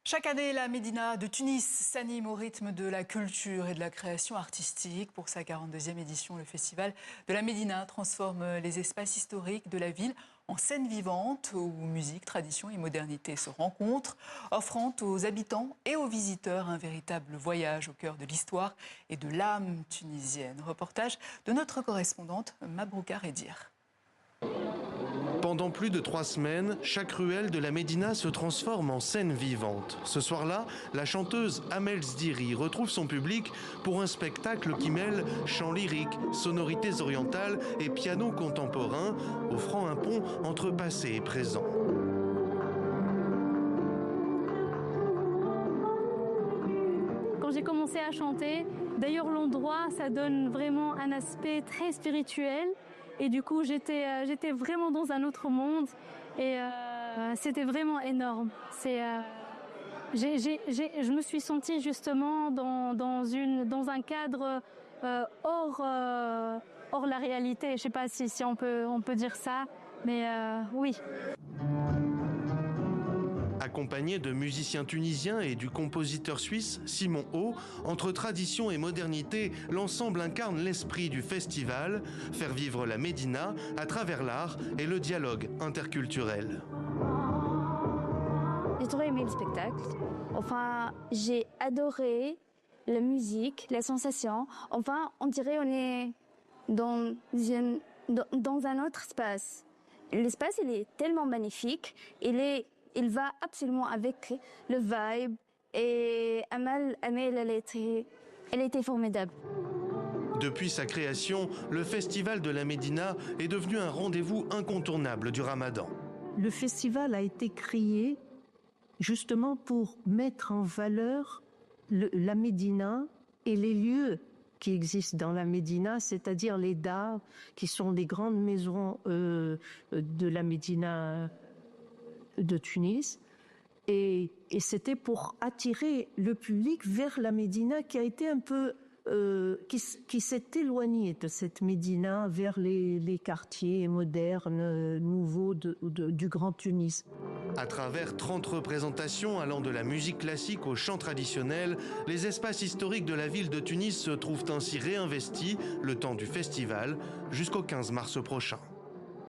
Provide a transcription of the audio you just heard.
Chaque année, la Médina de Tunis s'anime au rythme de la culture et de la création artistique. Pour sa 42e édition, le festival de la Médina transforme les espaces historiques de la ville en scène vivante où musique, tradition et modernité se rencontrent, offrant aux habitants et aux visiteurs un véritable voyage au cœur de l'histoire et de l'âme tunisienne. Reportage de notre correspondante Mabrouka Redir. Pendant plus de 3 semaines, chaque ruelle de la Médina se transforme en scène vivante. Ce soir-là, la chanteuse Amel Zdiri retrouve son public pour un spectacle qui mêle chant lyrique, sonorités orientales et piano contemporain, offrant un pont entre passé et présent. Quand j'ai commencé à chanter, d'ailleurs l'endroit, ça donne vraiment un aspect très spirituel. Et du coup, j'étais vraiment dans un autre monde et c'était vraiment énorme. Je me suis sentie justement dans un cadre hors la réalité. Je ne sais pas si on peut dire ça, mais oui. Accompagné de musiciens tunisiens et du compositeur suisse Simon O, entre tradition et modernité, l'ensemble incarne l'esprit du festival, faire vivre la Médina à travers l'art et le dialogue interculturel. J'ai trop aimé le spectacle. Enfin, j'ai adoré la musique, les sensations. Enfin, on dirait on est dans un autre espace. L'espace, il est tellement magnifique. Il va absolument avec le vibe. Et Amel, elle était formidable. Depuis sa création, le Festival de la Médina est devenu un rendez-vous incontournable du Ramadan. Le festival a été créé justement pour mettre en valeur la Médina et les lieux qui existent dans la Médina, c'est-à-dire les Dars, qui sont les grandes maisons de la Médina de Tunis. Et c'était pour attirer le public vers la Médina qui a été un peu qui s'est éloigné de cette Médina vers les quartiers modernes, nouveaux du Grand Tunis. À travers 30 représentations allant de la musique classique au chant traditionnel, les espaces historiques de la ville de Tunis se trouvent ainsi réinvestis le temps du festival jusqu'au 15 mars prochain.